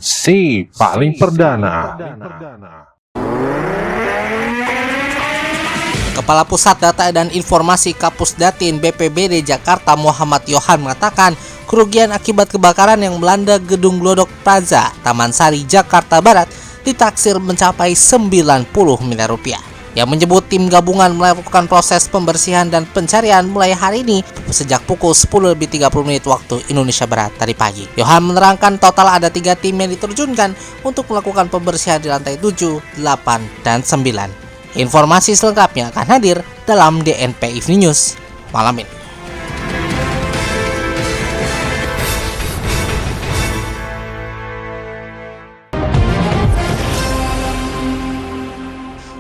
Si paling perdana. Kepala Pusat Data dan Informasi Kapusdatin BPBD Jakarta Muhammad Yohan mengatakan kerugian akibat kebakaran yang melanda gedung Glodok Plaza, Taman Sari, Jakarta Barat ditaksir mencapai 90 miliar rupiah. Yang menyebut tim gabungan melakukan proses pembersihan dan pencarian mulai hari ini sejak pukul 10.30 waktu Indonesia Barat tadi pagi. Yohan menerangkan total ada 3 tim yang diterjunkan untuk melakukan pembersihan di lantai 7, 8, dan 9. Informasi selengkapnya akan hadir dalam DNP Evening News malam ini.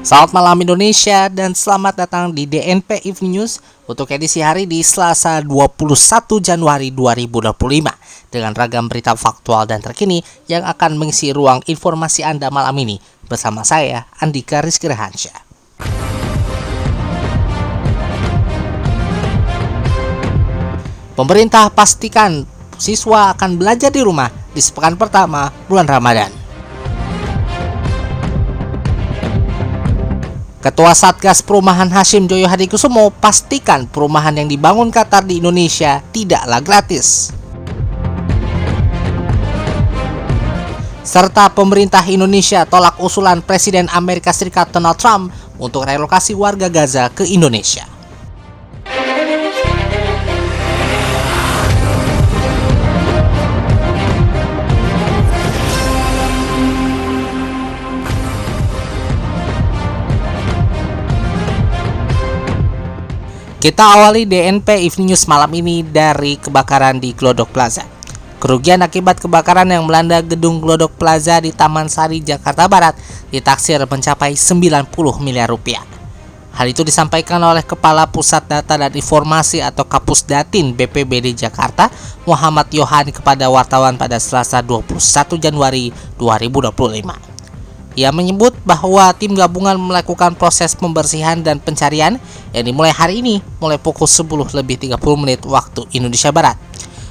Selamat malam Indonesia dan selamat datang di DNP Evening News untuk edisi hari di Selasa 21 Januari 2025 dengan ragam berita faktual dan terkini yang akan mengisi ruang informasi Anda malam ini bersama saya Andika Rizky Rehansyah. Pemerintah pastikan siswa akan belajar di rumah di sepekan pertama bulan Ramadan. Ketua Satgas Perumahan Hashim Joyo Hadikusumo pastikan perumahan yang dibangun Qatar di Indonesia tidaklah gratis. Serta pemerintah Indonesia tolak usulan Presiden Amerika Serikat Donald Trump untuk relokasi warga Gaza ke Indonesia. Kita awali DNP Evening News malam ini dari kebakaran di Glodok Plaza. Kerugian akibat kebakaran yang melanda gedung Glodok Plaza di Taman Sari, Jakarta Barat ditaksir mencapai 90 miliar rupiah. Hal itu disampaikan oleh Kepala Pusat Data dan Informasi atau Kapusdatin BPBD Jakarta Muhammad Yohan kepada wartawan pada Selasa 21 Januari 2025. Ia menyebut bahwa tim gabungan melakukan proses pembersihan dan pencarian yang dimulai hari ini mulai pukul 10.30 waktu Indonesia Barat.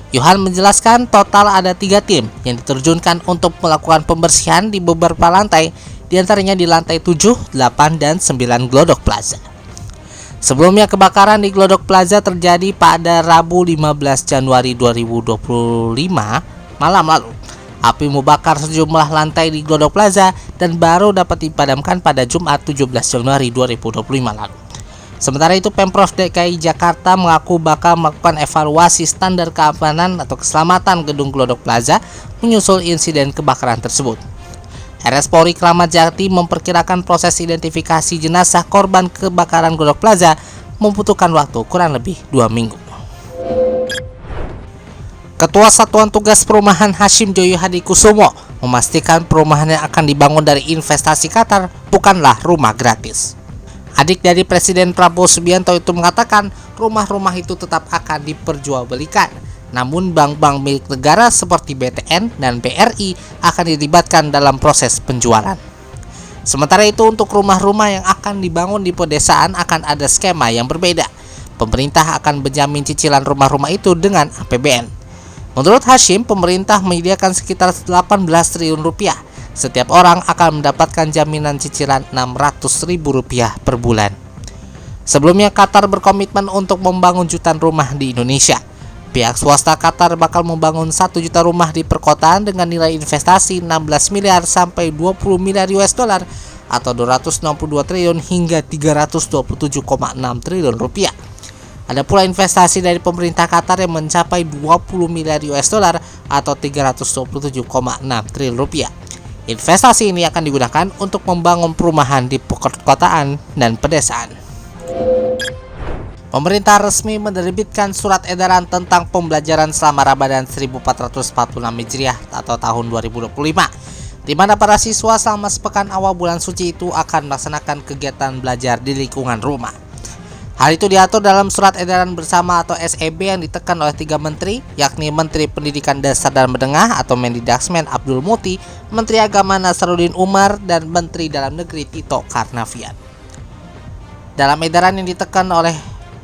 Yohan menjelaskan total ada 3 tim yang diterjunkan untuk melakukan pembersihan di beberapa lantai, diantaranya di lantai 7, 8, dan 9 Glodok Plaza. Sebelumnya kebakaran di Glodok Plaza terjadi pada Rabu 15 Januari 2025 malam lalu. Api membakar sejumlah lantai di Glodok Plaza dan baru dapat dipadamkan pada Jumat 17 Januari 2025 lalu. Sementara itu, Pemprov DKI Jakarta mengaku bakal melakukan evaluasi standar keamanan atau keselamatan gedung Glodok Plaza menyusul insiden kebakaran tersebut. RS Polri Kramat Jati memperkirakan proses identifikasi jenazah korban kebakaran Glodok Plaza membutuhkan waktu kurang lebih 2 minggu. Ketua Satuan Tugas Perumahan Hashim Joyo Hadikusumo memastikan perumahan yang akan dibangun dari investasi Qatar bukanlah rumah gratis. Adik dari Presiden Prabowo Subianto itu mengatakan rumah-rumah itu tetap akan diperjualbelikan. Namun bank-bank milik negara seperti BTN dan BRI akan dilibatkan dalam proses penjualan. Sementara itu untuk rumah-rumah yang akan dibangun di pedesaan akan ada skema yang berbeda. Pemerintah akan menjamin cicilan rumah-rumah itu dengan APBN. Menurut Hashim, pemerintah menyediakan sekitar 18 triliun rupiah. Setiap orang akan mendapatkan jaminan cicilan Rp600.000 per bulan. Sebelumnya Qatar berkomitmen untuk membangun jutaan rumah di Indonesia. Pihak swasta Qatar bakal membangun 1 juta rumah di perkotaan dengan nilai investasi 16 miliar sampai 20 miliar US dollar atau 262 triliun hingga 327,6 triliun rupiah. Ada pula investasi dari pemerintah Qatar yang mencapai 20 miliar US dollar atau 327,6 triliun rupiah. Investasi ini akan digunakan untuk membangun perumahan di perkotaan dan pedesaan. Pemerintah resmi menerbitkan surat edaran tentang pembelajaran selama Ramadan 1446 Hijriah atau tahun 2025, di mana para siswa selama sepekan awal bulan suci itu akan melaksanakan kegiatan belajar di lingkungan rumah. Hal itu diatur dalam surat edaran bersama atau SEB yang ditekan oleh 3 menteri, yakni Menteri Pendidikan Dasar dan Menengah atau Mendikbud Abdul Muti, Menteri Agama Nasaruddin Umar, dan Menteri Dalam Negeri Tito Karnavian. Dalam edaran yang ditekan oleh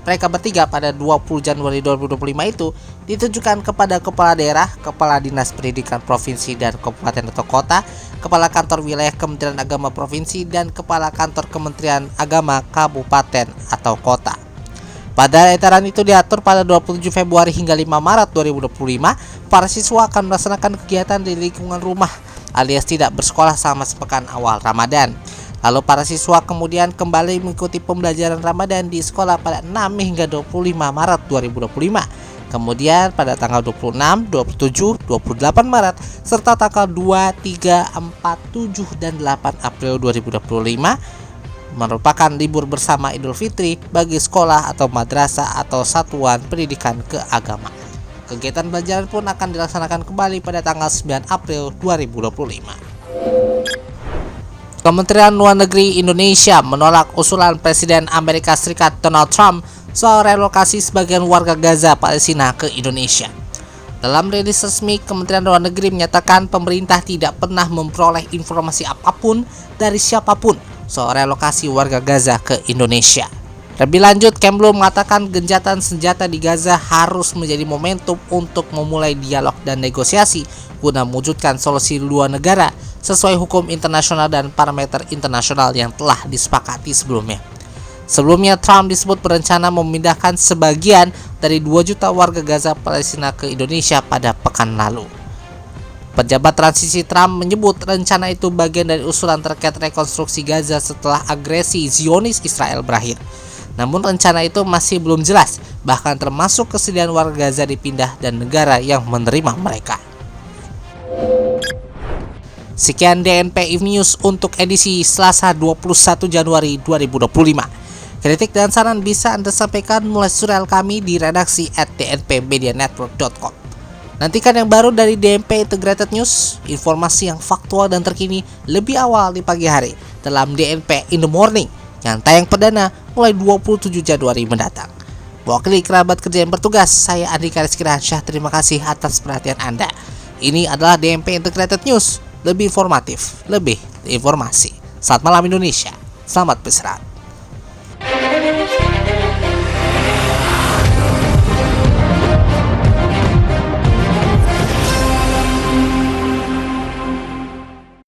mereka bertiga pada 20 Januari 2025 itu ditujukan kepada kepala daerah, kepala dinas pendidikan provinsi dan kabupaten atau kota, kepala kantor wilayah Kementerian Agama provinsi, dan kepala kantor Kementerian Agama kabupaten atau kota. Pada edaran itu diatur pada 27 Februari hingga 5 Maret 2025, para siswa akan melaksanakan kegiatan di lingkungan rumah alias tidak bersekolah selama sepekan awal Ramadan. Lalu para siswa kemudian kembali mengikuti pembelajaran Ramadan di sekolah pada 6 hingga 25 Maret 2025. Kemudian pada tanggal 26, 27, 28 Maret serta tanggal 2, 3, 4, 7, dan 8 April 2025 merupakan libur bersama Idul Fitri bagi sekolah atau madrasah atau satuan pendidikan keagamaan. Kegiatan pembelajaran pun akan dilaksanakan kembali pada tanggal 9 April 2025. Kementerian Luar Negeri Indonesia menolak usulan Presiden Amerika Serikat Donald Trump soal relokasi sebagian warga Gaza Palestina ke Indonesia. Dalam rilis resmi, Kementerian Luar Negeri menyatakan pemerintah tidak pernah memperoleh informasi apapun dari siapapun soal relokasi warga Gaza ke Indonesia. Lebih lanjut, Kemlu mengatakan gencatan senjata di Gaza harus menjadi momentum untuk memulai dialog dan negosiasi guna mewujudkan solusi dua negara sesuai hukum internasional dan parameter internasional yang telah disepakati sebelumnya. Sebelumnya, Trump disebut berencana memindahkan sebagian dari 2 juta warga Gaza Palestina ke Indonesia pada pekan lalu. Pejabat transisi Trump menyebut rencana itu bagian dari usulan terkait rekonstruksi Gaza setelah agresi Zionis Israel berakhir. Namun rencana itu masih belum jelas, bahkan termasuk kesediaan warga Gaza dipindah dan negara yang menerima mereka. Sekian DNP News untuk edisi Selasa 21 Januari 2025. Kritik dan saran bisa Anda sampaikan mulai surel kami di redaksi @dnpmedianetwork.com. Nantikan yang baru dari DNP Integrated News, informasi yang faktual dan terkini lebih awal di pagi hari dalam DNP in the Morning yang tayang perdana mulai 27 Januari mendatang. Mewakili kerabat kerja yang bertugas, saya Andika Rizky Ransyah. Terima kasih atas perhatian Anda. Ini adalah DNP Integrated News, lebih informatif, lebih informasi. Selamat malam Indonesia, selamat beristirahat.